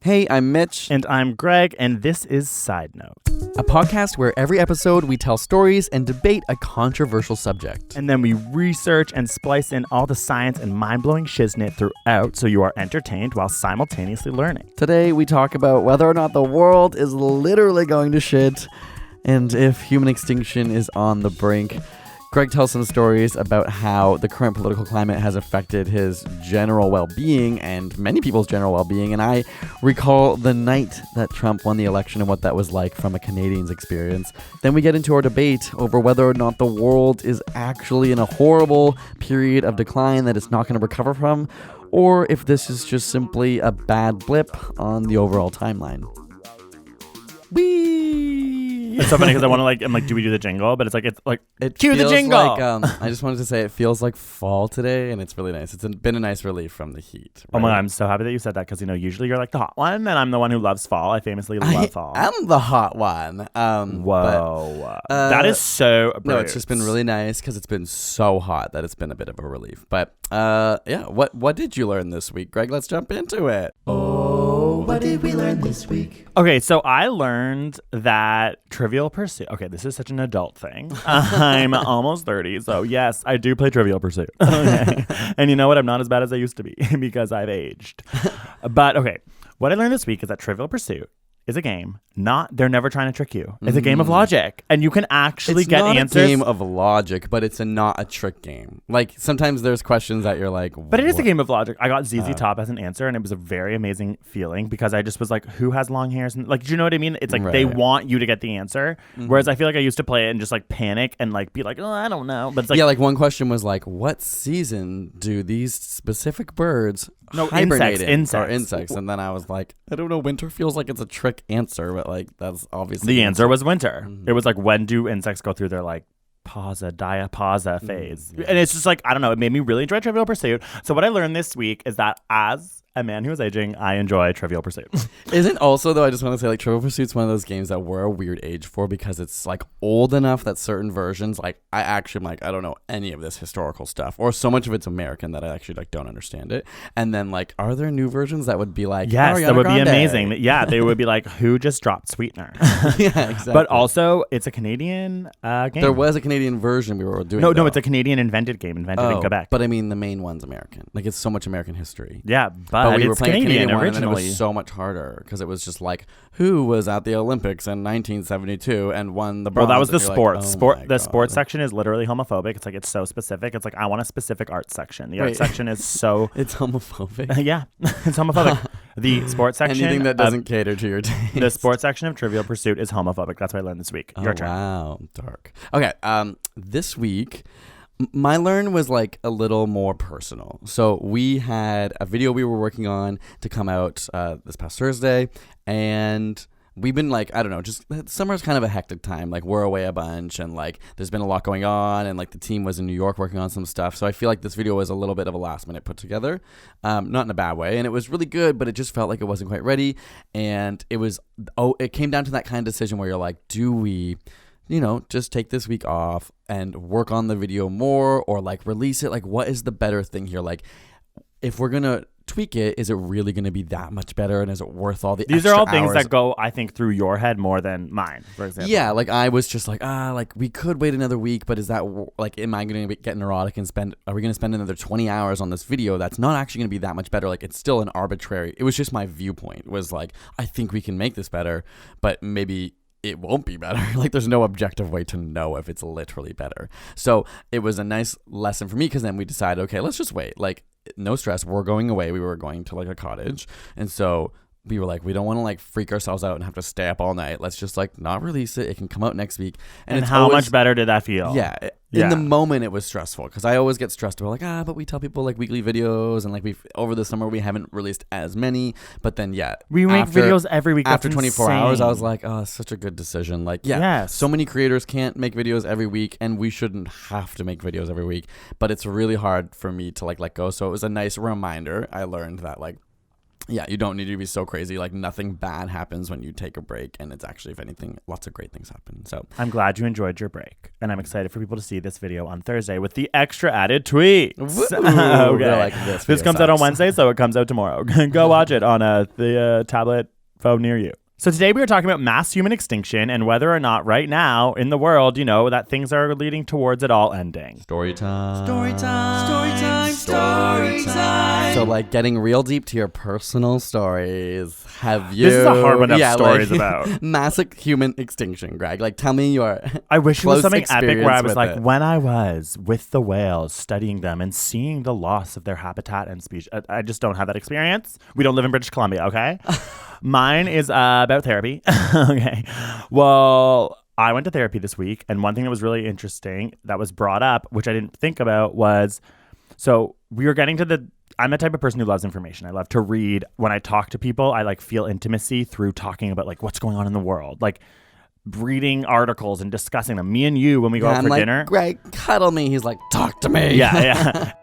Hey, I'm Mitch. And I'm Greg, and this is Sidenote, a podcast where every episode we tell stories and debate a controversial subject. And then we research and splice in all the science and mind-blowing shiznit throughout so you are entertained while simultaneously learning. Today we talk about whether or not the world is literally going to shit and if human extinction is on the brink. Greg tells some stories about how the current political climate has affected his general well-being and many people's general well-being, and I recall the night that Trump won the election and what that was like from a Canadian's experience. Then we get into our debate over whether or not the world is actually in a horrible period of decline that it's not going to recover from, or if this is just simply a bad blip on the overall timeline. It's so funny because I'm like, do we do the jingle? But cue the jingle. I just wanted to say it feels like fall today, and it's really nice. It's been a nice relief from the heat. Right? Oh my God, I'm so happy that you said that because, usually you're like the hot one, and I'm the one who loves fall. I famously love fall. I'm the hot one. Whoa. That is so brutal. No, it's just been really nice because it's been so hot that it's been a bit of a relief. But yeah, what did you learn this week, Greg? Let's jump into it. Oh, what did we learn this week? Okay, so I learned that Trivial Pursuit. Okay, this is such an adult thing. I'm almost 30, so yes, I do play Trivial Pursuit. Okay. And you know what? I'm not as bad as I used to be because I've aged. But okay, what I learned this week is that Trivial Pursuit is a game. They're never trying to trick you. It's a game of logic, and you can actually get answers. It's not a game of logic, but it's not a trick game. Like sometimes there's questions that you're like, but it is a game of logic. I got ZZ Top as an answer, and it was a very amazing feeling because I just was like, who has long hairs? And like, do you know what I mean? It's like They want you to get the answer, whereas I feel like I used to play it and just like panic and like be like, oh, I don't know. But it's like, yeah, like one question was like, what season do these specific birds hibernate in? Insects. And then I was like, I don't know. Winter feels like it's a trick answer, but like that's obviously the answer was winter. It was like, when do insects go through their like diapausa phase? And it's just like, I don't know, it made me really enjoy Trivial Pursuit. So what I learned this week is that as a man who is aging, I enjoy Trivial Pursuit. Isn't also, though, I just want to say, like, Trivial Pursuit's one of those games that we're a weird age for because it's like old enough that certain versions, like, I actually am like, I don't know any of this historical stuff, or so much of it's American that I actually like don't understand it. And then like, are there new versions that would be like, yes, Ariana that would Grande? Be amazing. Yeah, they would be like, who just dropped Sweetener? Yeah, exactly. But also, it's a Canadian game. There was a Canadian version we were doing. No, it's a Canadian invented game, invented in Quebec. But I mean, the main one's American. Like, it's so much American history. Yeah, but we were it's playing Canadian one, originally. And it was so much harder because it was just like, who was at the Olympics in 1972 and won the bronze? Well, that was the sports. Like, the sports section is literally homophobic. It's like, it's so specific. It's like, I want a specific art section. The art section is so... It's homophobic? Yeah, it's homophobic. The sports section... Anything that doesn't cater to your taste. The sports section of Trivial Pursuit is homophobic. That's what I learned this week. Your turn. Wow, dark. Okay, this week... my learn was like a little more personal. So we had a video we were working on to come out this past Thursday, and we've been like, I don't know, just summer's kind of a hectic time. Like, we're away a bunch, and like there's been a lot going on, and like the team was in New York working on some stuff. So I feel like this video was a little bit of a last minute put together, not in a bad way. And it was really good, but it just felt like it wasn't quite ready. And it came down to that kind of decision where you're like, do we, just take this week off and work on the video more, or like release it? Like, what is the better thing here? Like, if we're going to tweak it, is it really going to be that much better? And is it worth all the These extra are all things hours? that go, I think, through your head more than mine, for example. Yeah, like I was just like, like we could wait another week, but is that like, am I going to get neurotic and are we going to spend another 20 hours on this video that's not actually going to be that much better? Like, it's still an arbitrary, it was just my viewpoint was like, I think we can make this better, but maybe it won't be better. Like, there's no objective way to know if it's literally better. So it was a nice lesson for me because then we decided, okay, let's just wait. Like, no stress. We're going away. We were going to like a cottage. And so we were like, we don't want to like freak ourselves out and have to stay up all night. Let's just like not release it. It can come out next week. And how much better did that feel? Yeah. In the moment, it was stressful because I always get stressed about like, but we tell people like weekly videos, and like over the summer we haven't released as many. But then we make videos every week. After 24 hours, I was like, oh, it's such a good decision. Like, so many creators can't make videos every week, and we shouldn't have to make videos every week. But it's really hard for me to like let go. So it was a nice reminder. I learned that like, Yeah, you don't need to be so crazy. Like, nothing bad happens when you take a break. And it's actually, if anything, lots of great things happen. So I'm glad you enjoyed your break. And I'm excited for people to see this video on Thursday with the extra added tweets. Okay. Like This comes out on Wednesday, so it comes out tomorrow. Go watch it on the tablet phone near you. So today we are talking about mass human extinction and whether or not right now in the world, that things are leading towards it all ending. Story time. Story time. Story time. Story time. So, like, getting real deep to your personal stories. Have you? This is a hard one to have stories about. Massive human extinction, Greg. Like, tell me your I wish it was something epic where I was with like, it. when I was with the whales, studying them and seeing the loss of their habitat and species. I just don't have that experience. We don't live in British Columbia, okay? Mine is about therapy. Okay. Well, I went to therapy this week, and one thing that was really interesting that was brought up, which I didn't think about, was so we were getting to I'm the type of person who loves information. I love to read. When I talk to people, I like feel intimacy through talking about like what's going on in the world. Like reading articles and discussing them. Me and you, when we go out for dinner. Greg, cuddle me. He's like, talk to me. Yeah.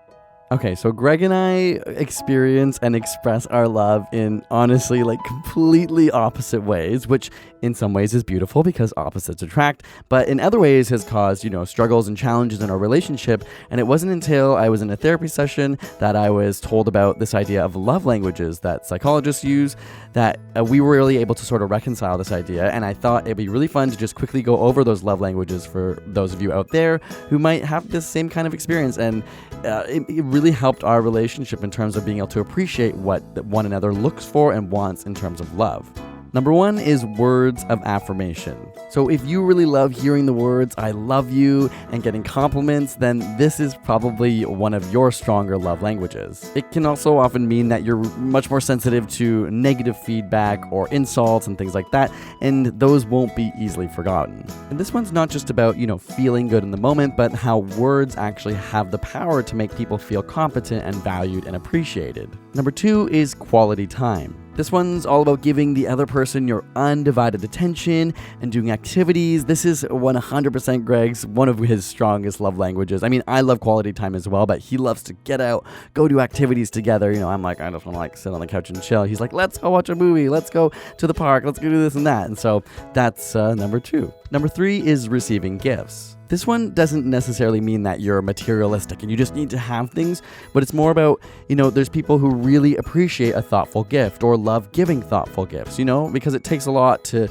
Okay, so Greg and I experience and express our love in honestly like completely opposite ways, which in some ways is beautiful because opposites attract, but in other ways has caused, struggles and challenges in our relationship. And it wasn't until I was in a therapy session that I was told about this idea of love languages that psychologists use, that we were really able to sort of reconcile this idea. And I thought it'd be really fun to just quickly go over those love languages for those of you out there who might have this same kind of experience. And it really helped our relationship in terms of being able to appreciate what one another looks for and wants in terms of love. Number one is words of affirmation. So if you really love hearing the words, I love you, and getting compliments, then this is probably one of your stronger love languages. It can also often mean that you're much more sensitive to negative feedback or insults and things like that, and those won't be easily forgotten. And this one's not just about, feeling good in the moment, but how words actually have the power to make people feel competent and valued and appreciated. Number two is quality time. This one's all about giving the other person your undivided attention and doing activities. This is 100% Greg's, one of his strongest love languages. I mean, I love quality time as well, but he loves to get out, go do activities together. I'm like, I just want to sit on the couch and chill. He's like, let's go watch a movie. Let's go to the park. Let's go do this and that. And so that's number two. Number three is receiving gifts. This one doesn't necessarily mean that you're materialistic and you just need to have things, but it's more about, there's people who really appreciate a thoughtful gift or love giving thoughtful gifts, because it takes a lot to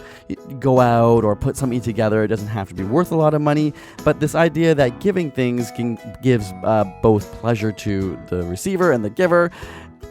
go out or put something together. It doesn't have to be worth a lot of money, but this idea that giving things gives both pleasure to the receiver and the giver.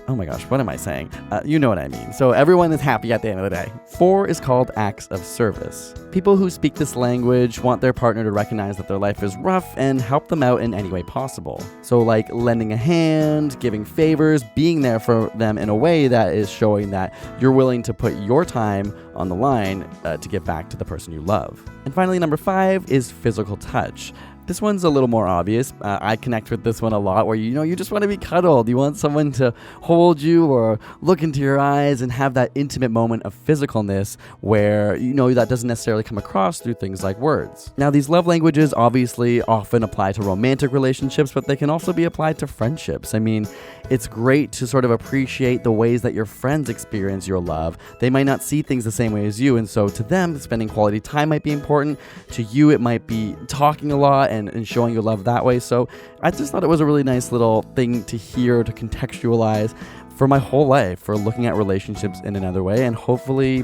Oh my gosh, what am I saying? You know what I mean. So everyone is happy at the end of the day. 4 is called acts of service. People who speak this language want their partner to recognize that their life is rough and help them out in any way possible. So like lending a hand, giving favors, being there for them in a way that is showing that you're willing to put your time on the line to give back to the person you love. And finally, number 5 is physical touch. This one's a little more obvious. I connect with this one a lot where, you just want to be cuddled. You want someone to hold you or look into your eyes and have that intimate moment of physicalness where, that doesn't necessarily come across through things like words. Now, these love languages obviously often apply to romantic relationships, but they can also be applied to friendships. I mean, it's great to sort of appreciate the ways that your friends experience your love. They might not see things the same way as you, and so to them, spending quality time might be important. To you, it might be talking a lot and showing your love that way. So I just thought it was a really nice little thing to hear, to contextualize for my whole life, for looking at relationships in another way, and hopefully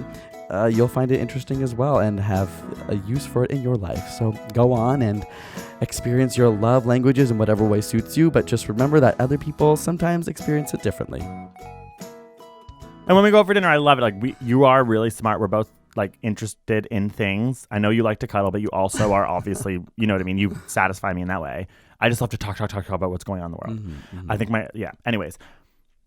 you'll find it interesting as well and have a use for it in your life. So go on and experience your love languages in whatever way suits you, but just remember that other people sometimes experience it differently. And when we go out for dinner, I love it. Like you are really smart. We're both like interested in things. I know you like to cuddle, but you also are obviously, you know what I mean? You satisfy me in that way. I just love to talk about what's going on in the world. I think anyways.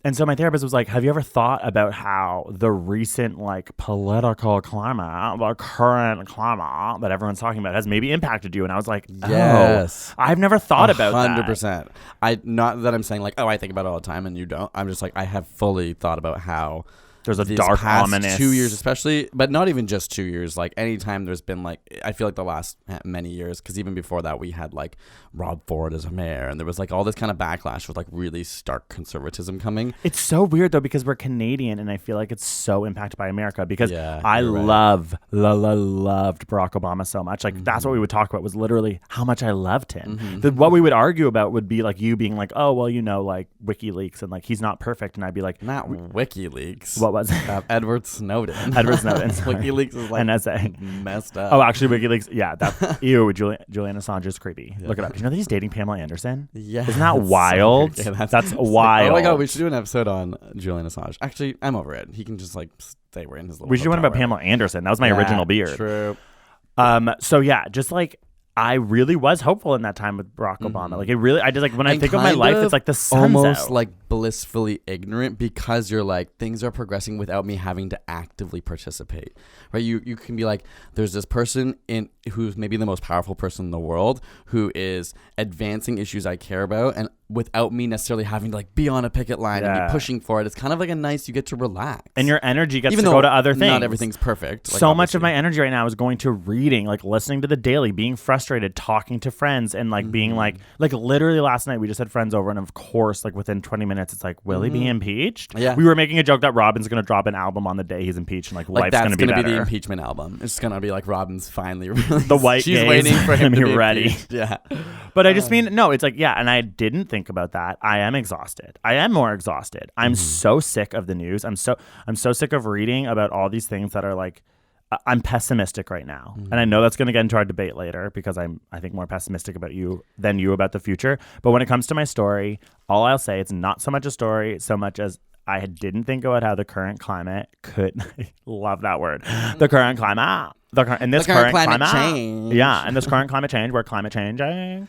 And so my therapist was like, have you ever thought about how the recent like political climate, the current climate that everyone's talking about has maybe impacted you? And I was like, yes, I've never thought about that. 100%. Not that I'm saying like, I think about it all the time and you don't. I'm just like, I have fully thought about how There's a these dark, past ominous 2 years, especially, but not even just 2 years. Like anytime there's been like, I feel like the last many years, because even before that we had like Rob Ford as a mayor, and there was like all this kind of backlash with like really stark conservatism coming. It's so weird though because we're Canadian, and I feel like it's so impacted by America because I you're right. loved Barack Obama so much. Like that's what we would talk about was literally how much I loved him. What we would argue about would be like you being like, oh well, like WikiLeaks and like he's not perfect, and I'd be like, Not WikiLeaks. what was it? Edward Snowden. Edward Snowden. Sorry. WikiLeaks is like NSA. messed up. Oh, actually, WikiLeaks. Yeah, that. Ew, Julian Assange is creepy. Look it up. You know that he's dating Pamela Anderson? Yeah, Isn't that that's so wild? weird. Yeah, that's wild. Oh my god, we should do an episode on Julian Assange. Actually, I'm over it. He can just like stay in his little. We should do one about hotel Pamela Anderson. That was my original beard. True. So yeah, just like I really was hopeful in that time with Barack Obama. Like it really, I just like when I think of my life, it's like the sun's almost out. like blissfully ignorant because you're like things are progressing without me having to actively participate. Right? You can be like, there's this person who's maybe the most powerful person in the world who is advancing issues I care about, and without me necessarily having to like be on a picket line and be pushing for it, it's kind of like you get to relax. And your energy gets Even to though go to other things. Not everything's perfect. Like, so much of my energy right now is going to reading, like listening to the Daily, being frustrated, talking to friends, and like being like literally last night we just had friends over, and of course like within 20 minutes it's like, will he be impeached? Yeah. We were making a joke that Robin's going to drop an album on the day he's impeached, and like life's going to be better. The impeachment album. It's going to be like Robin's finally released. The white She's gaze. waiting for him to be ready. impeached. Yeah. But I just mean, no, it's like, yeah, and I didn't think about that. I am exhausted. I am more exhausted. I'm so sick of the news. I'm so sick of reading about all these things that are like, I'm pessimistic right now. And I know that's going to get into our debate later because I think more pessimistic about you than you about the future. But when it comes to my story, all I'll say, it's not so much a story so much as I didn't think about how the current climate could, love that word, the current climate, and this current climate change. Yeah, and this current climate change, we're climate changing.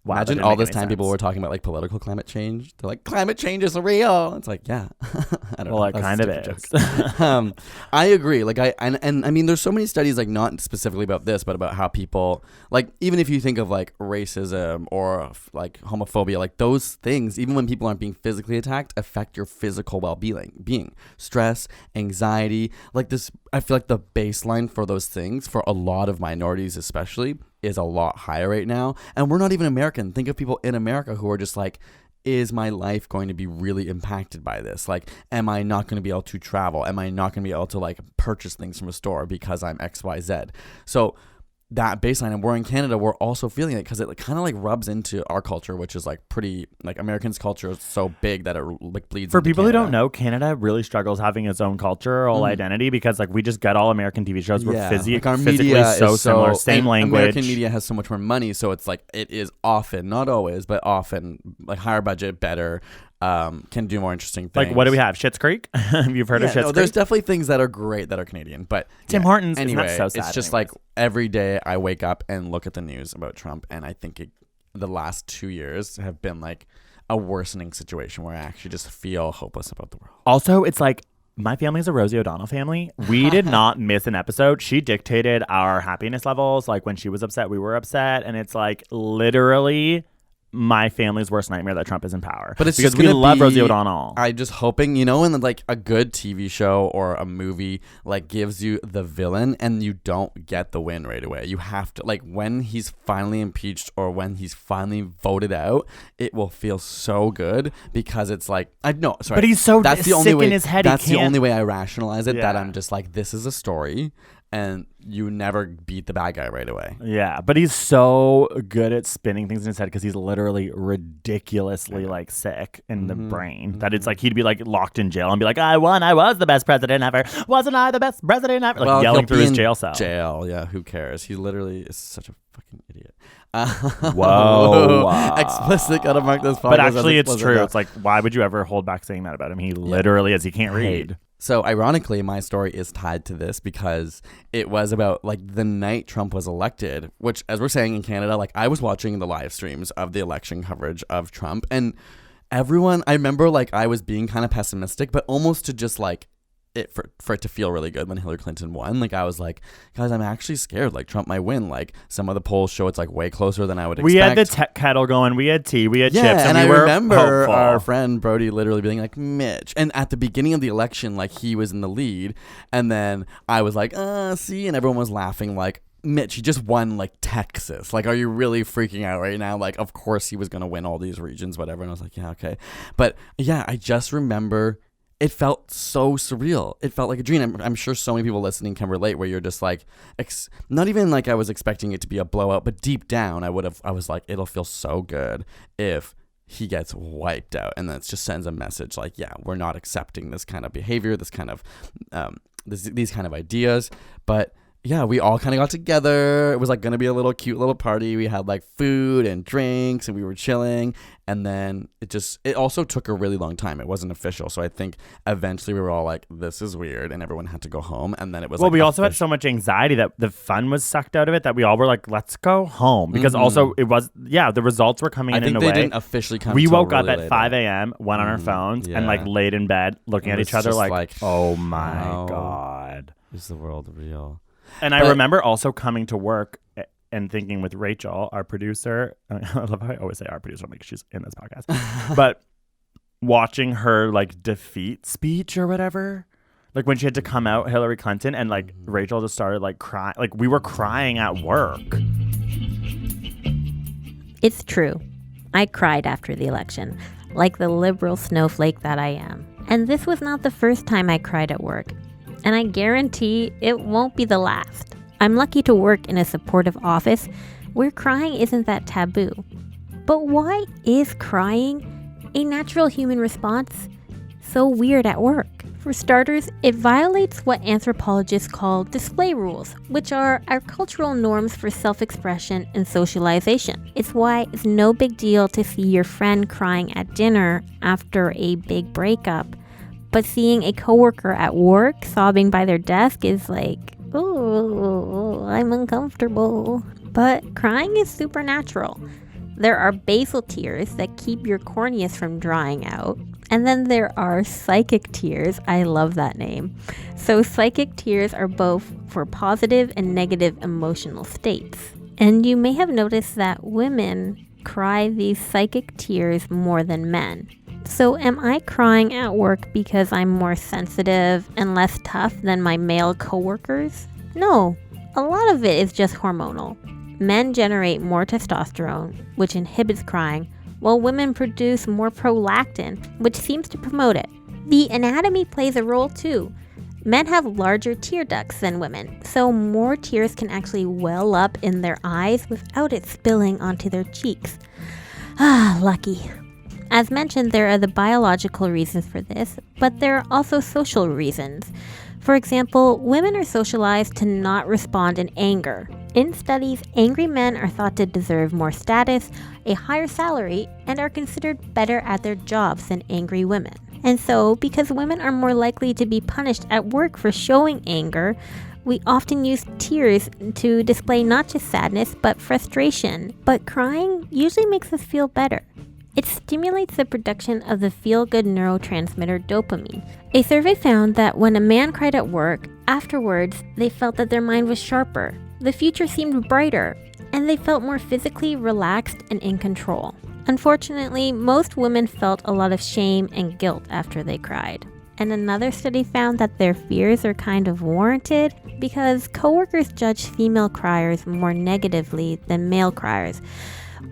Wow, Imagine all this time people were talking about like political climate change. They're like, climate change is real. It's like, yeah. I don't know. Well, it kind of is. I agree. Like and I mean, there's so many studies, like not specifically about this, but about how people, like, even if you think of like racism or like homophobia, like those things, even when people aren't being physically attacked, affect your physical well-being, stress, anxiety, like this. I feel like the baseline for those things for a lot of minorities, especially, is a lot higher right now. And we're not even American. Think of people in America who are just like, is my life going to be really impacted by this? Like, am I not going to be able to travel? Am I not going to be able to like purchase things from a store because I'm XYZ? So that baseline, and we're in Canada, we're also feeling it because it kind of like rubs into our culture, which is like pretty, like Americans' culture is so big that it like bleeds. For into people Canada. who don't know, Canada really struggles having its own cultural identity because like we just get all American TV shows. We're like our physically media so is similar, same language. American media has so much more money, so it's like it is often, not always, but often like higher budget, better. Can do more interesting things. Like, what do we have? Schitt's Creek? You've heard of Schitt's Creek? There's definitely things that are great that are Canadian, but Tim Hortons. Anyway, isn't that so sad it's just anyways? like every day I wake up and look at the news about Trump, and I think the last 2 years have been like a worsening situation where I actually just feel hopeless about the world. Also, it's like, my family is a Rosie O'Donnell family. We did not miss an episode. She dictated our happiness levels. Like when she was upset, we were upset, and it's like literally my family's worst nightmare that Trump is in power. But it's because just we gonna love be, Rosie O'Donnell. I'm just hoping, and like a good TV show or a movie like gives you the villain and you don't get the win right away. You have to, like, when he's finally impeached or when he's finally voted out, it will feel so good because it's like, but he's so that's the sick only way, in his head. That's the only way I rationalize it, that Yeah. I'm just like, this is a story. And you never beat the bad guy right away. Yeah, but he's so good at spinning things in his head because he's literally ridiculously like sick in the brain that it's like he'd be like locked in jail and be like, I won, I was the best president ever. Wasn't I the best president ever? Like yelling through his jail cell. Jail, yeah, who cares? He literally is such a fucking idiot. Whoa. Explicit, gotta mark this podcast. But actually it's true. It's like, why would you ever hold back saying that about him? He literally is. He can't read. So ironically, my story is tied to this because it was about like the night Trump was elected, which, as we're saying in Canada, like I was watching the live streams of the election coverage of Trump, and everyone, I remember like I was being kind of pessimistic, but almost to just like it for it to feel really good when Hillary Clinton won. Like I was like, guys, I'm actually scared. Like Trump might win. Like some of the polls show it's like way closer than I would expect. We had the kettle going. We had tea. We had chips. And we I were remember hopeful. our friend Brody literally being like, Mitch. And at the beginning of the election, like he was in the lead. And then I was like, see, and everyone was laughing like, Mitch, he just won like Texas. Like, are you really freaking out right now? Like, of course he was going to win all these regions, whatever. And I was like, yeah, okay. But yeah, I just remember it felt so surreal. It felt like a dream. I'm sure so many people listening can relate where you're just like, not even like I was expecting it to be a blowout, but deep down I was like, it'll feel so good if he gets wiped out. And then it just sends a message like, yeah, we're not accepting this kind of behavior, this kind of, these kind of ideas. But yeah, we all kind of got together. It was like going to be a little cute little party. We had like food and drinks and we were chilling. And then it also took a really long time. It wasn't official. So I think eventually we were all like, this is weird. And everyone had to go home. And then it was we also had so much anxiety that the fun was sucked out of it that we all were like, let's go home. Because also it was, the results were coming in a way. I think they didn't officially come. We woke really up at 5 a.m., went on our phones and like laid in bed looking at each other like, oh my God. Is the world real? And I remember also coming to work and thinking with Rachel, our producer. I love how I always say our producer because she's in this podcast. But watching her like defeat speech or whatever, like when she had to come out, Hillary Clinton, and like Rachel just started like crying. Like we were crying at work. It's true. I cried after the election, like the liberal snowflake that I am. And this was not the first time I cried at work. And I guarantee it won't be the last. I'm lucky to work in a supportive office where crying isn't that taboo. But why is crying, a natural human response, so weird at work? For starters, it violates what anthropologists call display rules, which are our cultural norms for self-expression and socialization. It's why it's no big deal to see your friend crying at dinner after a big breakup. But seeing a coworker at work sobbing by their desk is like, oh, I'm uncomfortable. But crying is supernatural. There are basal tears that keep your corneas from drying out. And then there are psychic tears. I love that name. So psychic tears are both for positive and negative emotional states. And you may have noticed that women cry these psychic tears more than men. So am I crying at work because I'm more sensitive and less tough than my male coworkers? No, a lot of it is just hormonal. Men generate more testosterone, which inhibits crying, while women produce more prolactin, which seems to promote it. The anatomy plays a role too. Men have larger tear ducts than women, so more tears can actually well up in their eyes without it spilling onto their cheeks. Ah, lucky. As mentioned, there are the biological reasons for this, but there are also social reasons. For example, women are socialized to not respond in anger. In studies, angry men are thought to deserve more status, a higher salary, and are considered better at their jobs than angry women. And so, because women are more likely to be punished at work for showing anger, we often use tears to display not just sadness, but frustration. But crying usually makes us feel better. It stimulates the production of the feel-good neurotransmitter dopamine. A survey found that when a man cried at work, afterwards, they felt that their mind was sharper, the future seemed brighter, and they felt more physically relaxed and in control. Unfortunately, most women felt a lot of shame and guilt after they cried. And another study found that their fears are kind of warranted because coworkers judge female criers more negatively than male criers.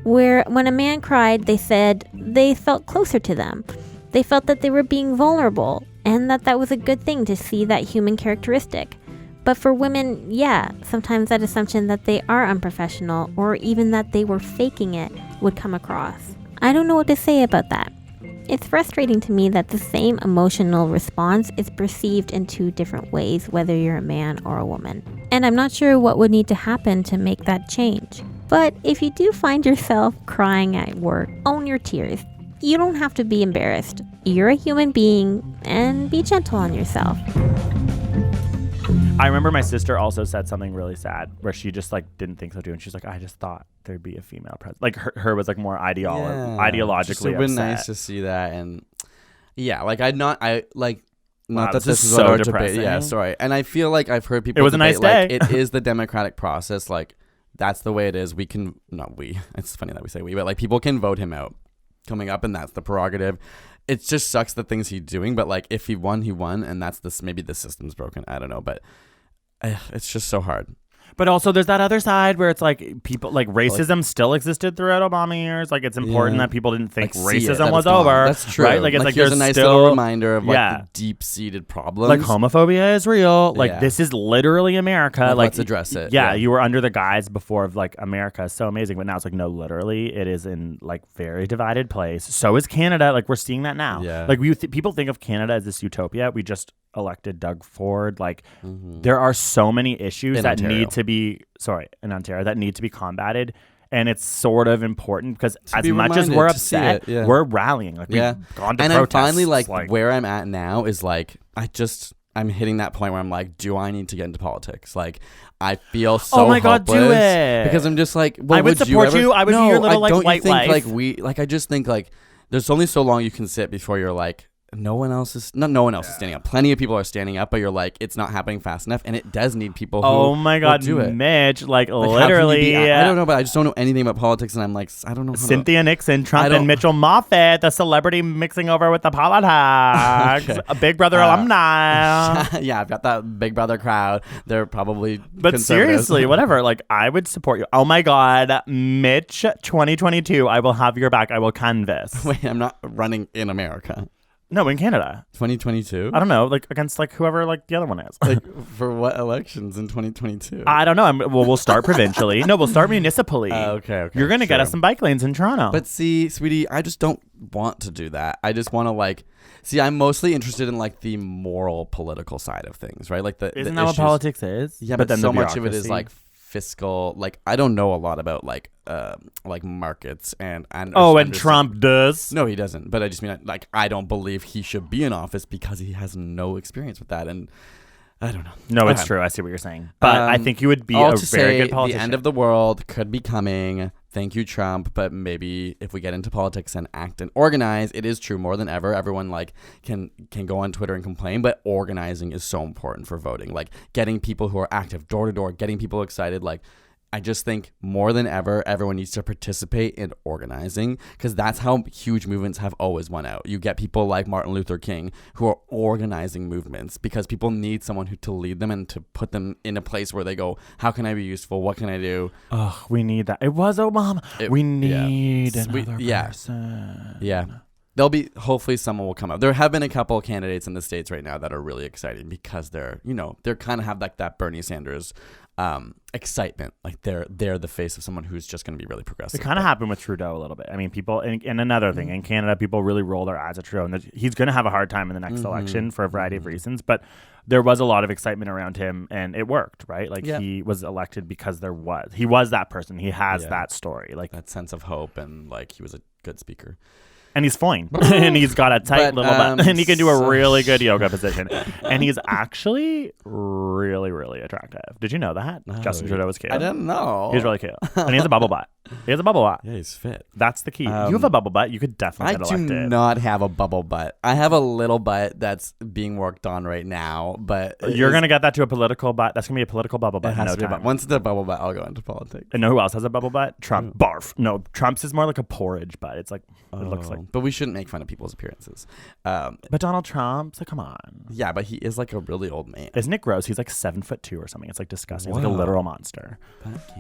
Where when a man cried, they said they felt closer to them. They felt that they were being vulnerable and that was a good thing to see that human characteristic. But for women, sometimes that assumption that they are unprofessional or even that they were faking it would come across. I don't know what to say about that. It's frustrating to me that the same emotional response is perceived in two different ways, whether you're a man or a woman. And I'm not sure what would need to happen to make that change. But if you do find yourself crying at work, own your tears. You don't have to be embarrassed. You're a human being, and be gentle on yourself. I remember my sister also said something really sad where she just like didn't think so too, and she's like, I just thought there'd be a female president. Like her was like more ideologically It's been upset. nice to see that, and yeah, like Not that this this is is what so our depressing. debate. Yeah, sorry. And I feel like I've heard people. It was a nice debate, day. Like, it is the democratic process. Like that's the way it is. We can not we. It's funny that we say we, but like people can vote him out coming up, and that's the prerogative. It just sucks the things he's doing, but like if he won, and that's this. Maybe the system's broken. I don't know, but it's just so hard. But also there's that other side where it's like people like racism still existed throughout Obama years. Like it's important that people didn't think like racism was over. That's true. Right? Like it's like here's there's a nice still, little reminder of like the deep-seated problems. Like homophobia is real. Like this is literally America. Like let's address it. Yeah, you were under the guise before of like America is so amazing, but now it's like no, literally it is in like very divided place. So is Canada. Like we're seeing that now. Yeah. Like people think of Canada as this utopia. We just elected Doug Ford. Like there are so many issues that need to be in Ontario that need to be combated, and it's sort of important because as much as we're upset, we're rallying. Like we've gone to and protests. I'm finally like where I'm at now is like I'm hitting that point where I'm like, do I need to get into politics? Like I feel so oh my god, hopeless do it because I'm just like, well, I would support you. I would be your little like don't white you think wife. like I just think like there's only so long you can sit before you're like. No one else is standing up. Plenty of people are standing up, but you're like, it's not happening fast enough, and it does need people who oh my god, do it. Mitch, like literally. I don't know, but I just don't know anything about politics, and I'm like, I don't know. Cynthia Nixon, Trump, and Mitchell Moffat, the celebrity mixing over with the politics. Okay. A Big Brother alumni. Yeah, I've got that Big Brother crowd. They're probably but seriously, whatever. Like, I would support you. Oh my god, Mitch, 2022. I will have your back. I will canvass. Wait, I'm not running in America. No, in Canada. 2022? I don't know, like against like whoever like the other one is. Like for what elections in 2022? I don't know. We'll start provincially. No, we'll start municipally. Okay. You're going to get us some bike lanes in Toronto. But see, sweetie, I just don't want to do that. I just want to like... See, I'm mostly interested in like the moral political side of things, right? Like Isn't that what politics is? Yeah, but then so much of it is like fiscal. Like I don't know a lot about like markets and Trump does. No, he doesn't. But I just mean like I don't believe he should be in office because he has no experience with that, and I don't know. No, it's true. I see what you're saying, but I think you would be a very good politician. The end of the world could be coming. Thank you, Trump. But maybe if we get into politics and act and organize, it is true more than ever. Everyone like can go on Twitter and complain, but organizing is so important for voting. Like getting people who are active door to door, getting people excited. Like I just think more than ever, everyone needs to participate in organizing because that's how huge movements have always won out. You get people like Martin Luther King who are organizing movements because people need someone to lead them and to put them in a place where they go, how can I be useful? What can I do? Oh, we need that. It was Obama. We need another person. Yeah. There'll be, hopefully someone will come up. There have been a couple of candidates in the States right now that are really exciting because they're kind of have like that Bernie Sanders excitement. Like they're the face of someone who's just going to be really progressive. It kind of happened with Trudeau a little bit. I mean, people, and another thing, in Canada, people really roll their eyes at Trudeau, and he's going to have a hard time in the next election for a variety of reasons, but there was a lot of excitement around him, and it worked, right? Like he was elected because he was that person. He has that story, like that sense of hope, and like he was a good speaker. And he's fine. And he's got a tight little butt. And he can do a really good yoga position. And he's actually really, really attractive. Did you know that? Justin Trudeau was cute. I didn't know. He's really cute. And he has a bubble butt. He has a bubble butt. Yeah, he's fit. That's the key. You have a bubble butt. You could definitely get elected. I do not have a bubble butt. I have a little butt that's being worked on right now. But you're going to get that to a political butt. That's going to be a political bubble butt. Once it's a bubble butt, I'll go into politics. And know who else has a bubble butt? Trump. Barf. No, Trump's is more like a porridge butt. It's like, it looks like. But we shouldn't make fun of people's appearances. But Donald Trump's like, come on. Yeah, but he is like a really old man. Isn't it gross? He's like 7'2" or something. It's like disgusting. He's like a literal monster.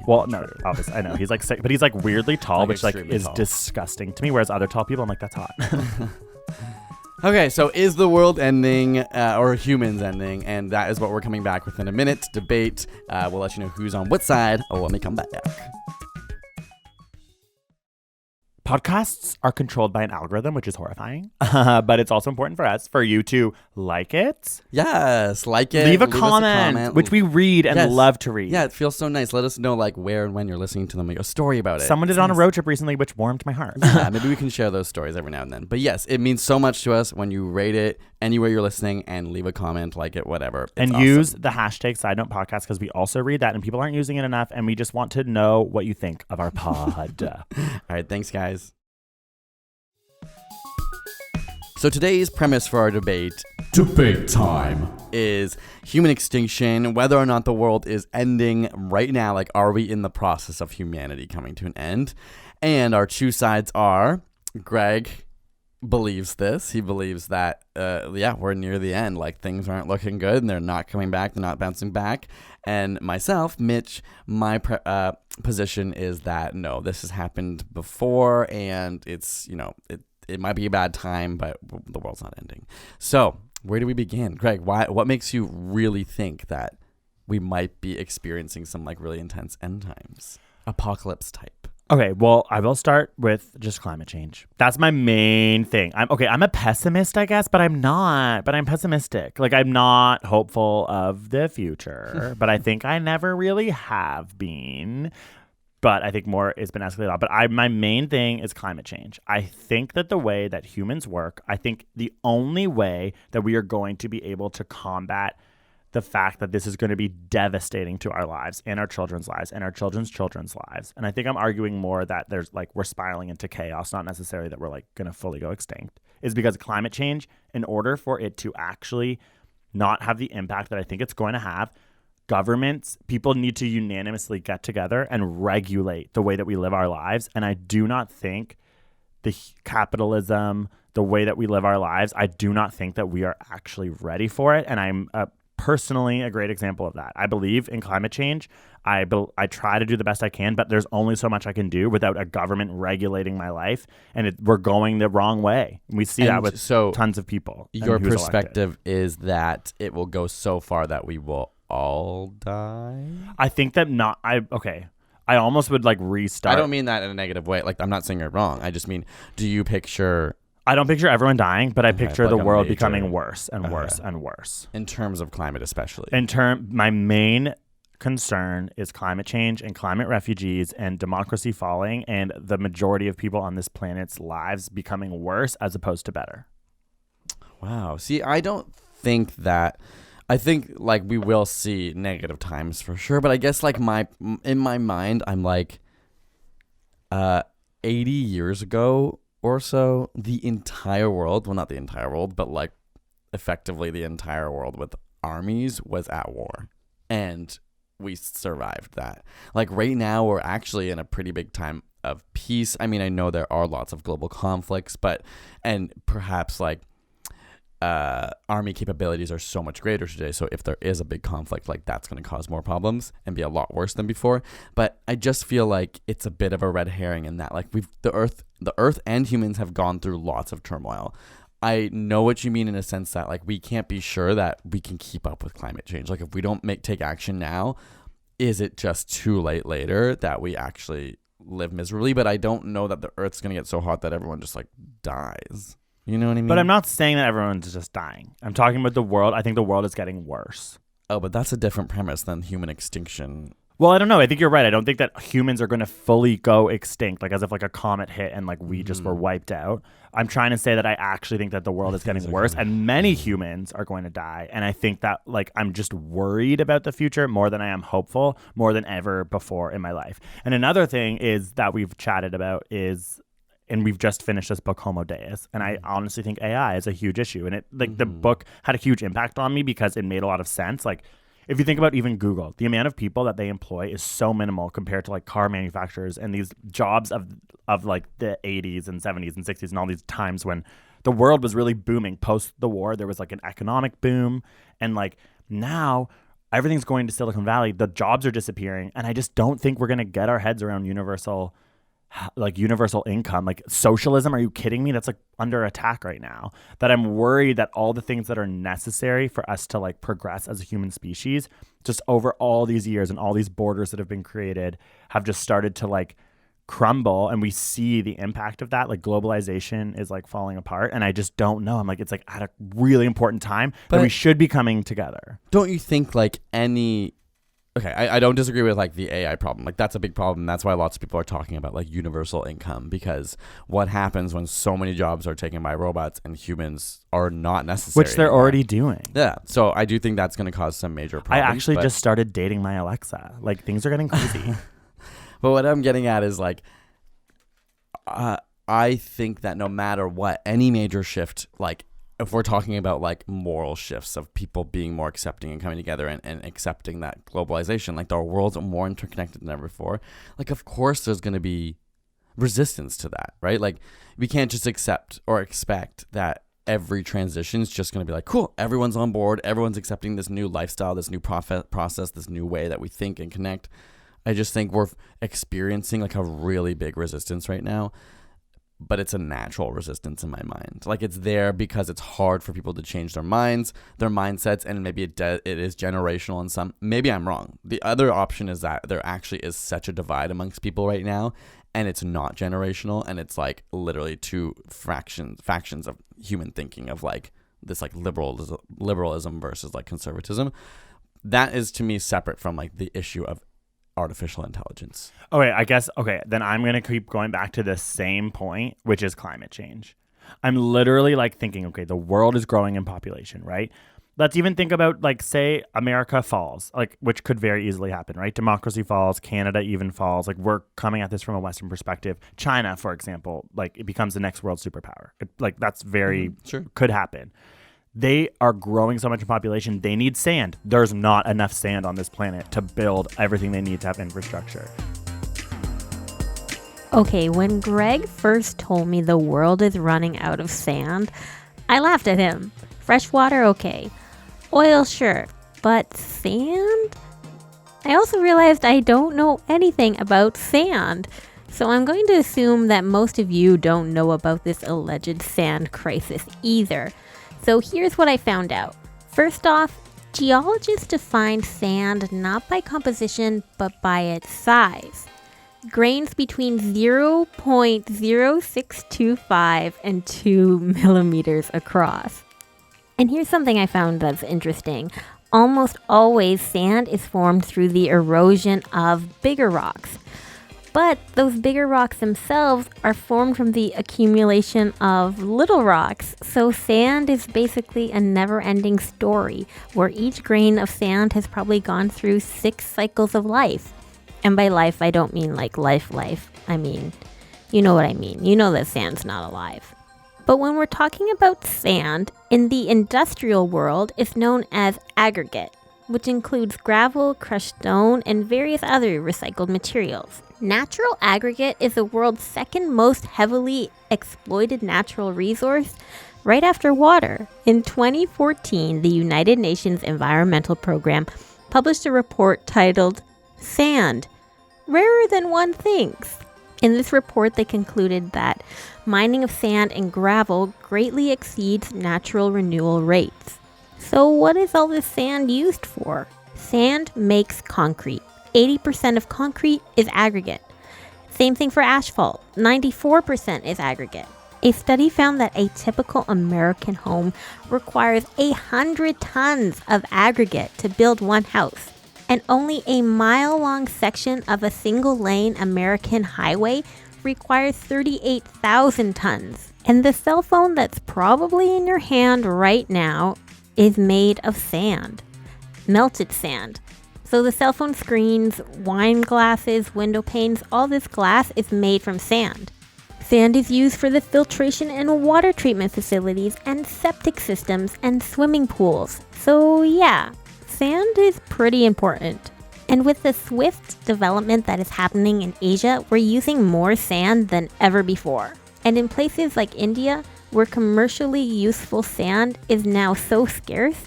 Well, no, obviously I know he's like sick, but he's like weirdly tall, which like is tall. Disgusting to me. Whereas other tall people, I'm like, that's hot. Okay, so is the world ending or humans ending? And that is what we're coming back with in a minute. Debate. We'll let you know who's on what side when we come back. Podcasts are controlled by an algorithm, which is horrifying, but it's also important for us, for you to like it. Yes, like it. Leave a comment, which we read and love to read. Yeah, it feels so nice. Let us know like where and when you're listening to them. Make a story about it. Someone did it on a road trip recently, which warmed my heart. Yeah, maybe we can share those stories every now and then. But yes, it means so much to us when you rate it anywhere you're listening and leave a comment, like it, whatever. It's and awesome. Use the hashtag SidenotePodcast because we also read that and people aren't using it enough. And we just want to know what you think of our pod. All right, thanks, guys. So today's premise for our debate, Debate time is human extinction, whether or not the world is ending right now. Like, are we in the process of humanity coming to an end? And our two sides are, Greg believes this. He believes that, we're near the end. Like, things aren't looking good and they're not coming back. They're not bouncing back. And myself, Mitch, my position is that, no, this has happened before and it's, it might be a bad time, but the world's not ending. So where do we begin? Greg, what makes you really think that we might be experiencing some like really intense end times? Apocalypse type. Okay, well, I will start with just climate change. That's my main thing. I'm a pessimist, I guess, but I'm not. But I'm pessimistic. Like, I'm not hopeful of the future, but I think I never really have been. But I think more has been escalated on. But my main thing is climate change. I think that the way that humans work, I think the only way that we are going to be able to combat the fact that this is going to be devastating to our lives and our children's lives and our children's lives. And I think I'm arguing more that there's like we're spiraling into chaos, not necessarily that we're like going to fully go extinct, is because climate change, in order for it to actually not have the impact that I think it's going to have, governments, people need to unanimously get together and regulate the way that we live our lives. And I do not think the capitalism, the way that we live our lives, I do not think that we are actually ready for it. And I'm personally a great example of that. I believe in climate change. I try to do the best I can, but there's only so much I can do without a government regulating my life. And we're going the wrong way. We see that with tons of people. Your perspective is that it will go so far that we will all die? I think that I almost would like restart. I don't mean that in a negative way. Like, I'm not saying you're wrong. I just mean, do you picture... I don't picture everyone dying, but I picture the world becoming worse and worse and worse. In terms of climate especially. My main concern is climate change and climate refugees and democracy falling and the majority of people on this planet's lives becoming worse as opposed to better. Wow. See, I don't think that... I think like we will see negative times for sure, but I guess like in my mind, I'm like 80 years ago or so, the entire world, well, not the entire world, but like effectively the entire world with armies was at war, and we survived that. Like right now, we're actually in a pretty big time of peace. I mean, I know there are lots of global conflicts, and perhaps like army capabilities are so much greater today. So if there is a big conflict, like that's going to cause more problems and be a lot worse than before. But I just feel like it's a bit of a red herring in that like the earth and humans have gone through lots of turmoil. I know what you mean in a sense that like we can't be sure that we can keep up with climate change. Like if we don't take action now, is it just too late later that we actually live miserably? But I don't know that the earth's going to get so hot that everyone just like dies. You know what I mean? But I'm not saying that everyone's just dying. I'm talking about the world. I think the world is getting worse. Oh, but that's a different premise than human extinction. Well, I don't know. I think you're right. I don't think that humans are going to fully go extinct, like as if like a comet hit and like we just were wiped out. I'm trying to say that I actually think that the world is getting worse and many humans are going to die. And I think that like I'm just worried about the future more than I am hopeful, more than ever before in my life. And another thing is that we've chatted about is... And we've just finished this book, Homo Deus. And I honestly think AI is a huge issue. And it like the book had a huge impact on me because it made a lot of sense. Like if you think about even Google, the amount of people that they employ is so minimal compared to like car manufacturers and these jobs of like the 80s and 70s and 60s and all these times when the world was really booming. Post the war, there was like an economic boom. And like now everything's going to Silicon Valley. The jobs are disappearing. And I just don't think we're going to get our heads around universal income. Like socialism, are you kidding me? That's like under attack right now. That I'm worried that all the things that are necessary for us to like progress as a human species, just over all these years and all these borders that have been created have just started to like crumble, and we see the impact of that. Like globalization is like falling apart, and I just don't know. I'm like, it's like at a really important time that we should be coming together. Don't you think like Okay, I don't disagree with like the AI problem. Like that's a big problem. That's why lots of people are talking about like universal income, because what happens when so many jobs are taken by robots and humans are not necessary? Which they're already doing. Yeah. So I do think that's going to cause some major problems. I actually just started dating my Alexa. Like things are getting crazy. But what I'm getting at is like, I think that no matter what, any major shift, like if we're talking about like moral shifts of people being more accepting and coming together and accepting that globalization, like our worlds are more interconnected than ever before, like of course there's going to be resistance to that, right? Like we can't just accept or expect that every transition is just going to be like, cool, everyone's on board, everyone's accepting this new lifestyle, this new process, this new way that we think and connect. I just think we're experiencing like a really big resistance right now, but it's a natural resistance in my mind. Like it's there because it's hard for people to change their minds, their mindsets, and maybe it is generational in some. Maybe I'm wrong. The other option is that there actually is such a divide amongst people right now, and it's not generational, and it's like literally two factions of human thinking of like this like liberalism versus like conservatism. That is to me separate from like the issue of artificial intelligence. Okay, I guess, okay, then I'm going to keep going back to the same point, which is climate change. I'm literally like thinking, okay, the world is growing in population, right? Let's even think about like, say America falls, like, which could very easily happen, right? Democracy falls, Canada even falls. Like we're coming at this from a Western perspective. China, for example, like it becomes the next world superpower. Like that's very, could happen. They are growing so much in population. They need sand. There's not enough sand on this planet to build everything they need to have infrastructure. Okay, when Greg first told me the world is running out of sand, I laughed at him. Fresh water, okay. Oil, sure. But sand? I also realized I don't know anything about sand. So I'm going to assume that most of you don't know about this alleged sand crisis either. So here's what I found out. First off, geologists define sand not by composition, but by its size. Grains between 0.0625 and 2 millimeters across. And here's something I found that's interesting. Almost always sand is formed through the erosion of bigger rocks. But those bigger rocks themselves are formed from the accumulation of little rocks. So sand is basically a never-ending story where each grain of sand has probably gone through 6 cycles of life. And by life, I don't mean like life. I mean, you know what I mean. You know that sand's not alive. But when we're talking about sand, in the industrial world, it's known as aggregate, which includes gravel, crushed stone, and various other recycled materials. Natural aggregate is the world's second most heavily exploited natural resource, right after water. In 2014, the United Nations Environmental Program published a report titled Sand, Rarer Than One Thinks. In this report, they concluded that mining of sand and gravel greatly exceeds natural renewal rates. So what is all this sand used for? Sand makes concrete. 80% of concrete is aggregate. Same thing for asphalt. 94% is aggregate. A study found that a typical American home requires 100 tons of aggregate to build one house. And only a mile-long section of a single-lane American highway requires 38,000 tons. And the cell phone that's probably in your hand right now is made of sand. Melted sand. So the cell phone screens, wine glasses, window panes, all this glass is made from sand. Sand is used for the filtration and water treatment facilities and septic systems and swimming pools. So yeah, sand is pretty important. And with the swift development that is happening in Asia, we're using more sand than ever before. And in places like India, where commercially useful sand is now so scarce,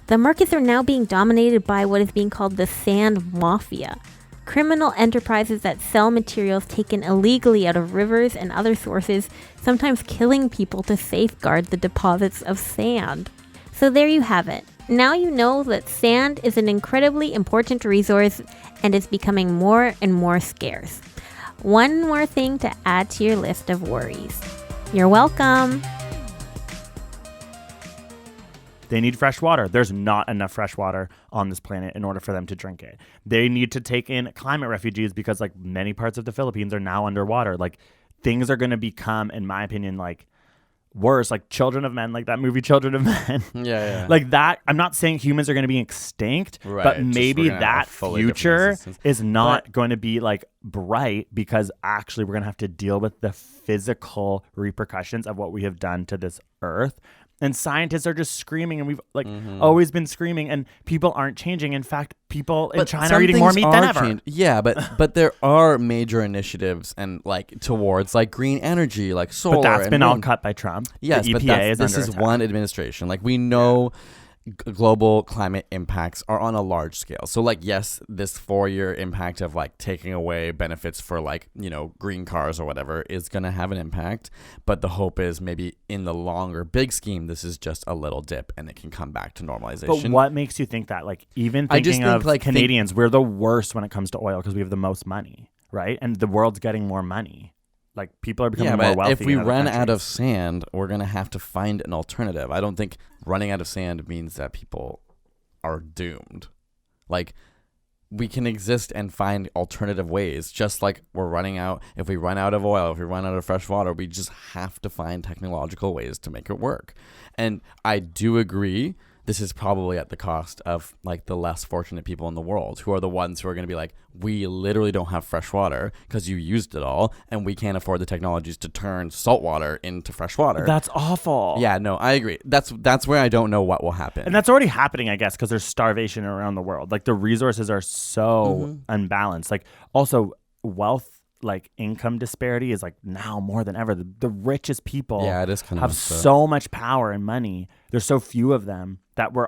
the markets are now being dominated by what is being called the sand mafia. Criminal enterprises that sell materials taken illegally out of rivers and other sources, sometimes killing people to safeguard the deposits of sand. So there you have it. Now you know that sand is an incredibly important resource and is becoming more and more scarce. One more thing to add to your list of worries. You're welcome. They need fresh water. There's not enough fresh water on this planet in order for them to drink it. They need to take in climate refugees because like many parts of the Philippines are now underwater. Like things are going to become, in my opinion, like worse, like Children of Men, like that movie Children of Men. Yeah. Like that, I'm not saying humans are going to be extinct, right, but maybe that future is not going to be like bright because actually we're going to have to deal with the physical repercussions of what we have done to this earth. And scientists are just screaming, and we've like always been screaming, and people aren't changing. In fact, people in China are eating more meat than ever. Yeah, but there are major initiatives and like towards like green energy, like solar. But that's and been wind. all cut by Trump. Yes, the but EPA this is under one administration. Like we know. Global climate impacts are on a large scale. So like, yes, this 4-year impact of like taking away benefits for like, you know, green cars or whatever is going to have an impact. But the hope is maybe in the longer big scheme, this is just a little dip and it can come back to normalization. But what makes you think that? Like even thinking of like Canadians, we're the worst when it comes to oil because we have the most money, right? And the world's getting more money. Like people are becoming more wealthy. If we run out of sand, we're going to have to find an alternative. I don't think running out of sand means that people are doomed. Like we can exist and find alternative ways, just like we're running out. If we run out of oil, if we run out of fresh water, we just have to find technological ways to make it work. And I do agree. This is probably at the cost of like the less fortunate people in the world who are the ones who are going to be like, we literally don't have fresh water because you used it all and we can't afford the technologies to turn salt water into fresh water. That's awful. Yeah, no, I agree. That's where I don't know what will happen. And that's already happening, I guess, because there's starvation around the world. Like the resources are so unbalanced. Like also wealth, like income disparity is like now more than ever. The richest people it is kind of have so much power and money. There's so few of them that we're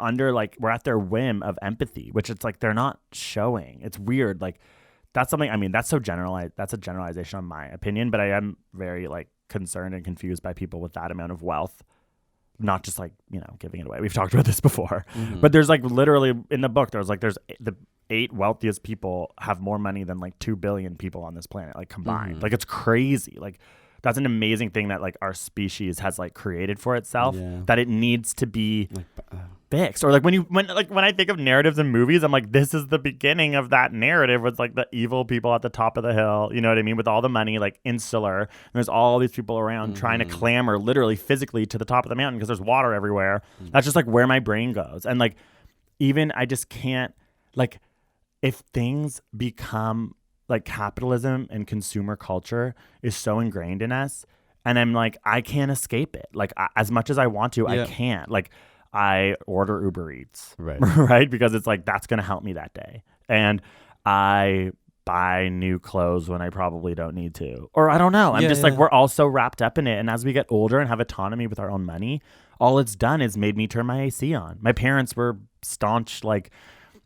at their whim of empathy, which it's like they're not showing. It's weird. Like that's something, I mean, that's so generalized. That's a generalization on my opinion, but I am very like concerned and confused by people with that amount of wealth. Not just like, you know, giving it away. We've talked about this before. But there's like literally in the book, there's the 8 wealthiest people have more money than like 2 billion people on this planet, like combined. Like it's crazy. Like that's an amazing thing that like our species has like created for itself, that it needs to be fixed. Or like when I think of narratives in movies, I'm like, this is the beginning of that narrative with like the evil people at the top of the hill, you know what I mean, with all the money, like insular, and there's all these people around trying to clamber literally physically to the top of the mountain because there's water everywhere. That's just like where my brain goes. And like even I just can't, like if things become like capitalism and consumer culture is so ingrained in us, and I'm like, I can't escape it. Like as much as I want to, I can't. Like I order Uber Eats, right? Because it's like, that's going to help me that day. And I buy new clothes when I probably don't need to. Or I don't know. I'm just like, we're all so wrapped up in it. And as we get older and have autonomy with our own money, all it's done is made me turn my AC on. My parents were staunch, like,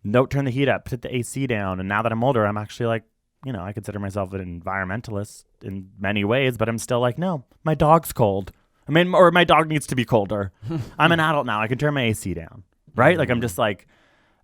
no, turn the heat up, put the AC down. And now that I'm older, I'm actually like, you know, I consider myself an environmentalist in many ways, but I'm still like, no, my dog's cold. I mean, or my dog needs to be colder. I'm an adult now. I can turn my AC down, right? Like, I'm just like,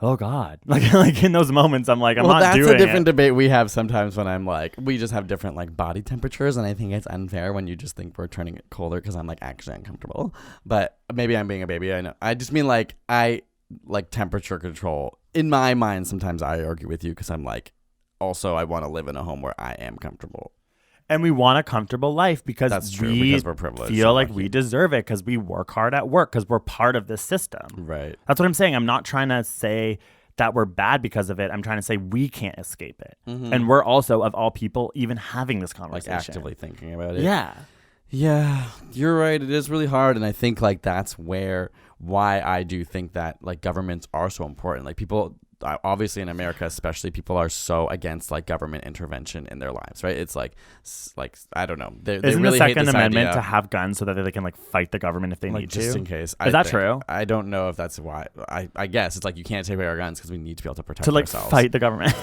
oh God. Like in those moments, I'm like, I'm not doing it. That's a different debate we have sometimes when I'm like, we just have different like body temperatures. And I think it's unfair when you just think we're turning it colder because I'm like actually uncomfortable. But maybe I'm being a baby. I know. I just mean like, I like temperature control. In my mind, sometimes I argue with you because I'm like, also I want to live in a home where I am comfortable. And we want a comfortable life because because we're privileged. Feel like we deserve it because we work hard at work because we're part of this system. Right. That's what I'm saying. I'm not trying to say that we're bad because of it. I'm trying to say we can't escape it. And we're also, of all people, even having this conversation. Like actively thinking about it. Yeah. Yeah, you're right. It is really hard. And I think like that's why I do think that like governments are so important. Like people, obviously in America especially, people are so against like government intervention in their lives, right? It's like I don't know. They really the hate Second this Amendment idea. to have guns so that they can like fight the government if they need to? Just in case. Is that true? I don't know if that's why. I guess it's like you can't take away our guns because we need to be able to protect like ourselves. Fight the government.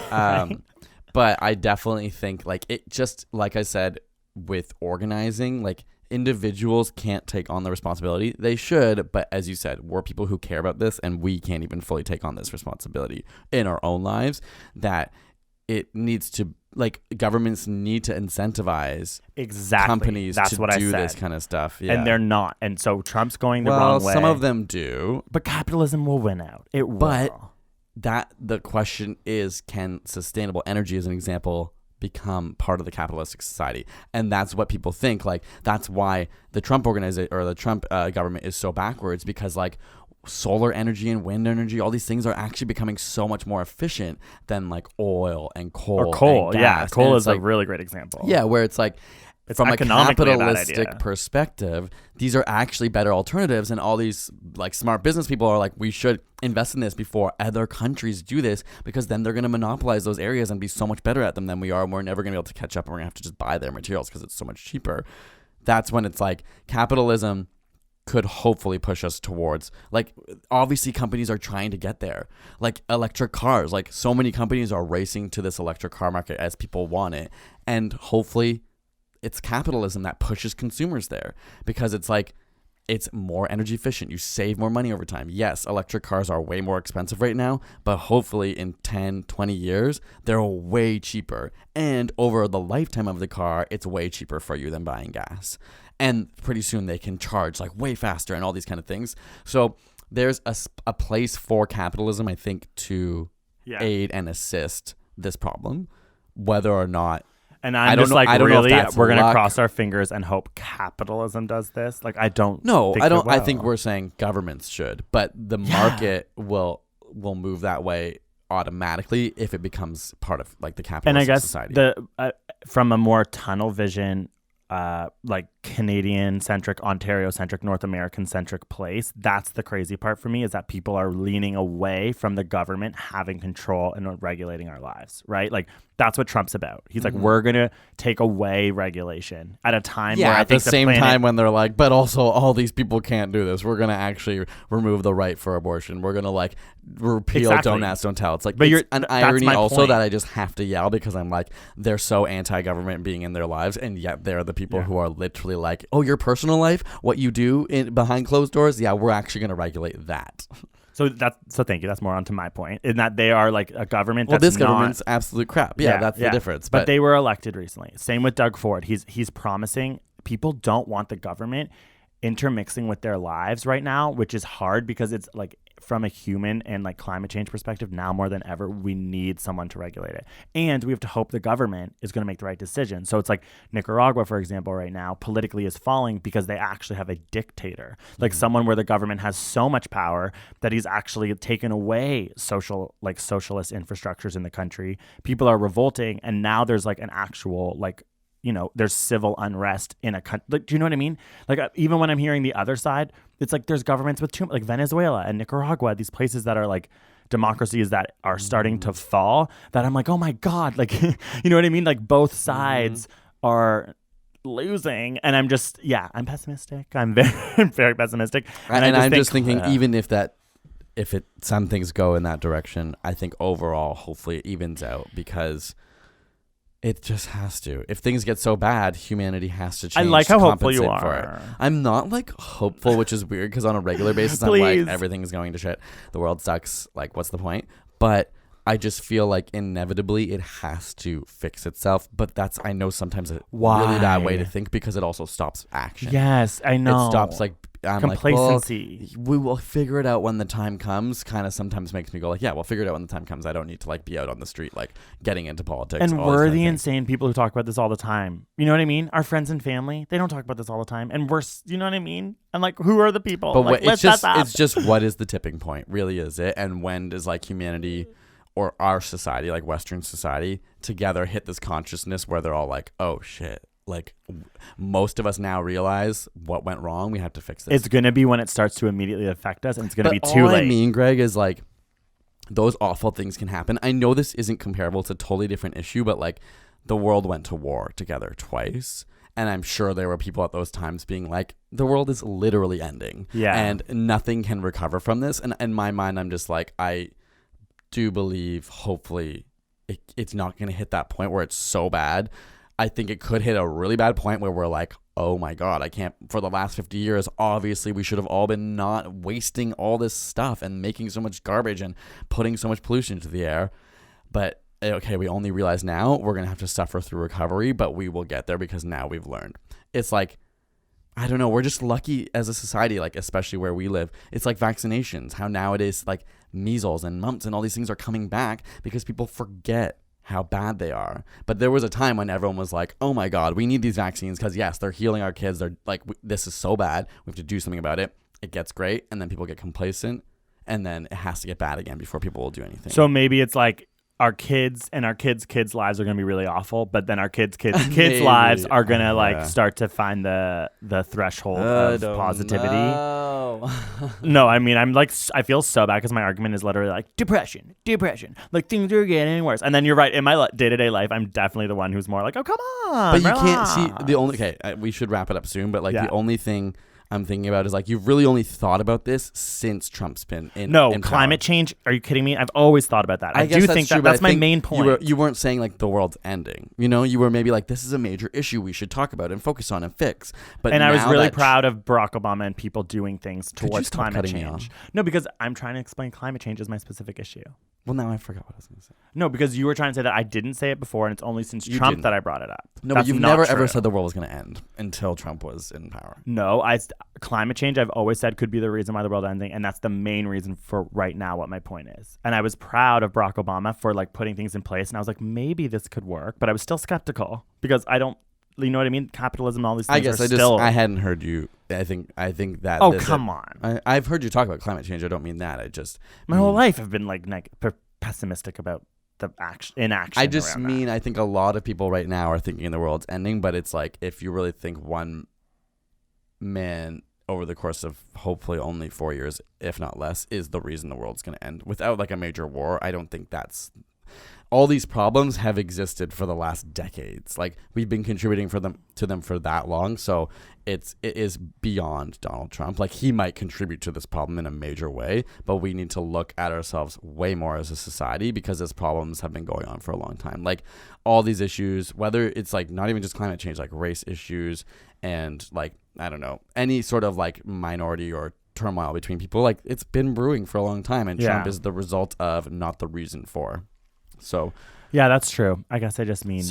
But I definitely think like it just, like I said, with organizing, like individuals can't take on the responsibility. They should, but as you said, we're people who care about this and we can't even fully take on this responsibility in our own lives, that it needs to, like, governments need to incentivize companies to do this kind of stuff. Yeah. And they're not. And so Trump's going the wrong way. Some of them do. But capitalism will win out. It will. But the question is, can sustainable energy, as an example, become part of the capitalistic society? And that's what people think. Like, that's why the Trump organization or the Trump government is so backwards, because like solar energy and wind energy, all these things are actually becoming so much more efficient than like oil and coal. Or coal. And gas. Yeah. Coal and is like, a really great example. Yeah. Where it's like, It's from a economically capitalistic perspective, these are actually better alternatives. And all these like smart business people are like, we should invest in this before other countries do this, because then they're going to monopolize those areas and be so much better at them than we are. And we're never going to be able to catch up, and we're going to have to just buy their materials because it's so much cheaper. That's when it's like capitalism could hopefully push us towards, like, obviously companies are trying to get there, like electric cars, like so many companies are racing to this electric car market as people want it. And hopefully it's capitalism that pushes consumers there, because it's like, it's more energy efficient. You save more money over time. Yes, electric cars are way more expensive right now, but hopefully in 10, 20 years, they're way cheaper. And over the lifetime of the car, it's way cheaper for you than buying gas. And pretty soon they can charge like way faster and all these kind of things. So there's a place for capitalism, I think, to aid and assist this problem, whether or not. And I don't know if we're going to cross our fingers and hope capitalism does this. Like, I don't. No, I don't. I think we're saying governments should, but the market will move that way automatically if it becomes part of like the capitalist society. And I guess from a more tunnel vision, like Canadian-centric, Ontario-centric, North American-centric place, that's the crazy part for me, is that people are leaning away from the government having control and regulating our lives, right? Like, that's what Trump's about. He's like, we're going to take away regulation at a time where I think at the same time when they're like, but also all these people can't do this. We're going to actually remove the right for abortion. We're going to like repeal Don't Ask, Don't Tell. It's like, but it's an irony also that I just have to yell, because I'm like, they're so anti-government being in their lives, and yet they're the people who are literally like, oh, your personal life, what you do behind closed doors, we're actually going to regulate that. So thank you. That's more onto my point, in that they are like a government. Well, this government's absolute crap. That's the difference. But they were elected recently. Same with Doug Ford. He's promising. People don't want the government intermixing with their lives right now, which is hard, because it's like, from a human and like climate change perspective, now more than ever, we need someone to regulate it. And we have to hope the government is going to make the right decision. So it's like Nicaragua, for example, right now politically is falling because they actually have a dictator, like someone where the government has so much power that he's actually taken away socialist infrastructures in the country. People are revolting, and now there's like an actual like, you know, there's civil unrest in a country. Like, do you know what I mean? Like, even when I'm hearing the other side, it's like there's governments with too, like Venezuela and Nicaragua, these places that are like democracies that are starting to fall, that I'm like, oh my God, like, you know what I mean? Like, both sides are losing, and I'm just, I'm pessimistic. I'm very, very pessimistic. And I'm just thinking, even if some things go in that direction, I think overall, hopefully it evens out, because it just has to. If things get so bad, humanity has to change. I like how hopeful you are. I'm not like hopeful, which is weird, because on a regular basis, I'm like, everything's going to shit. The world sucks. Like, what's the point? But I just feel like inevitably it has to fix itself. But that's, I know, sometimes a really bad way to think, because it also stops action. Yes, I know. It stops like, I'm complacency. Like, well, we will figure it out when the time comes. Kind of sometimes makes me go like, we'll figure it out when the time comes. I don't need to like be out on the street like getting into politics. And we're the insane people who talk about this all the time. You know what I mean? Our friends and family, they don't talk about this all the time. And you know what I mean? And like, who are the people? But like, it's just what is the tipping point? Really, is it? And when does like humanity or our society, like Western society, together hit this consciousness where they're all like, oh shit. Like, most of us now realize what went wrong. We have to fix this. It's going to be when it starts to immediately affect us, and it's going to be too late. All I mean, Greg, is like, those awful things can happen. I know this isn't comparable. It's a totally different issue, but like, the world went to war together twice. And I'm sure there were people at those times being like, the world is literally ending. Yeah. And nothing can recover from this. And in my mind, I'm just like, I do believe, hopefully, it's not going to hit that point where it's so bad. I think it could hit a really bad point where we're like, oh my God, I can't, for the last 50 years, obviously we should have all been not wasting all this stuff and making so much garbage and putting so much pollution into the air. But okay, we only realize now we're going to have to suffer through recovery, but we will get there because now we've learned. It's like, I don't know, we're just lucky as a society, like especially where we live. It's like vaccinations, how nowadays like measles and mumps and all these things are coming back because people forget how bad they are. But there was a time when everyone was like, oh my God, we need these vaccines because yes, they're healing our kids. They're like, this is so bad. We have to do something about it. It gets great. And then people get complacent, and then it has to get bad again before people will do anything. So maybe it's like our kids and our kids' lives are going to be really awful, but then our kids' Maybe. lives are going to like Yeah. start to find the threshold of positivity. No. No, I mean, I feel so bad because my argument is literally like depression, like things are getting worse. And then you're right. In my day-to-day life, I'm definitely the one who's more like, oh, come on. But you can't relax. see the only. Okay, we should wrap it up soon. But like Yeah. the only thing I'm thinking about is like you've really only thought about this since Trump's been in. No, in climate power. change. Are you kidding me? I've always thought about that. I guess do that's think true, that but that's I my think main point. You weren't saying like the world's ending. You know, you were maybe like this is a major issue we should talk about and focus on and fix. But And I was now really that proud of Barack Obama and people doing things Could you towards stop climate cutting me change. off? No, because I'm trying to explain climate change is my specific issue. Well, now I forgot what I was going to say. No, because you were trying to say that I didn't say it before, and it's only since You Trump didn't. that I brought it up. No, That's but you've not never true. ever said the world was going to end until Trump was in power. No, climate change I've always said could be the reason why the world is ending, and that's the main reason for right now what my point is. And I was proud of Barack Obama for like putting things in place, and I was like, maybe this could work, but I was still skeptical because I don't, you know what I mean? Capitalism, all these things. I guess I hadn't heard you. I think that. Oh, come on! I've heard you talk about climate change. I don't mean that. I just My whole life I've been like pessimistic about the inaction. I just around mean that. I think a lot of people right now are thinking the world's ending, but it's like if you really think one man over the course of hopefully only 4 years, if not less, is the reason the world's going to end without like a major war. I don't think that's. All these problems have existed for the last decades. Like we've been contributing to them for that long. So it is beyond Donald Trump. Like he might contribute to this problem in a major way, but we need to look at ourselves way more as a society because these problems have been going on for a long time. Like all these issues, whether it's like not even just climate change, like race issues and like, I don't know, any sort of like minority or turmoil between people, like it's been brewing for a long time and Trump is the result of, not the reason for. So yeah, that's true. I guess I just mean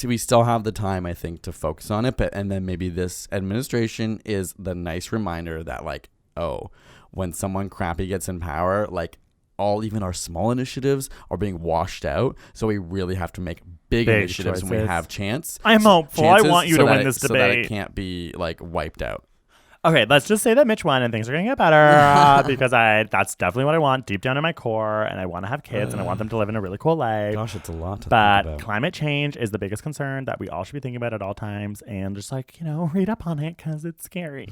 we still have the time, I think, to focus on it, and then maybe this administration is the nice reminder that like, oh, when someone crappy gets in power, like even our small initiatives are being washed out, so we really have to make big initiatives when we have chance. I'm hopeful. I want you to win this so that debate. it can't be like wiped out. Okay, let's just say that Mitch won and things are going to get better because that's definitely what I want deep down in my core, and I want to have kids and I want them to live in a really cool life. Gosh, it's a lot to think But about. climate change is the biggest concern that we all should be thinking about at all times, and just like, read up on it because it's scary.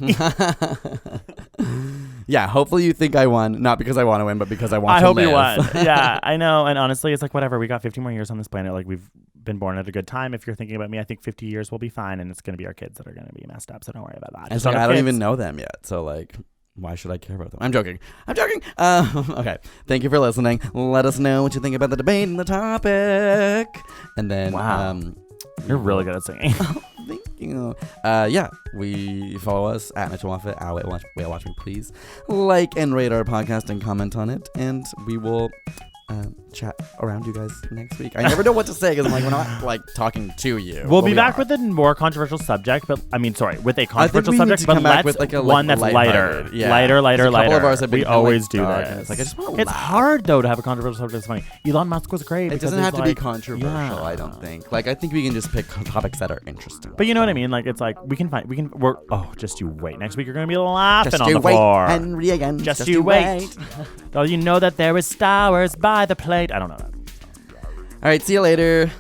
Yeah, hopefully you think I won, not because I want to win, but because I want I to hope live. you won. Yeah, I know. And honestly, it's like whatever. We got 50 more years on this planet. Like we've been born at a good time. If you're thinking about me, I think 50 years will be fine, and it's going to be our kids that are going to be messed up. So don't worry about that. It's like, I don't even know them yet, so like, why should I care about them? I'm joking. Okay, thank you for listening. Let us know what you think about the debate and the topic. And then, Wow. You're really good at singing. Thank you. We follow us at Mitchell Moffat. Whale Watch Me, please. Like and rate our podcast and comment on it, and we will chat around you guys next week. I never know what to say because I'm like, we're not like talking to you. We'll be we back are. with a more controversial subject, but with a I think controversial we need subject, to but come back let's with like a one that's lighter. lighthearted. Yeah. Lighter. 'Cause a couple of ours have been We kinda, like, always do dark, this. and it's like, I just wanna It's laugh. hard though to have a controversial subject that's funny. Elon Musk was great. It because doesn't have he's to be like- controversial, Yeah. I don't think. Like, I think we can just pick topics that are interesting. But you know what I mean? Like, it's like just you wait. Next week you're going to be laughing Just on you the wait, floor. Henry again. Just you wait. Oh, you know that there is flowers by the plate. I don't know that. All right, see you later.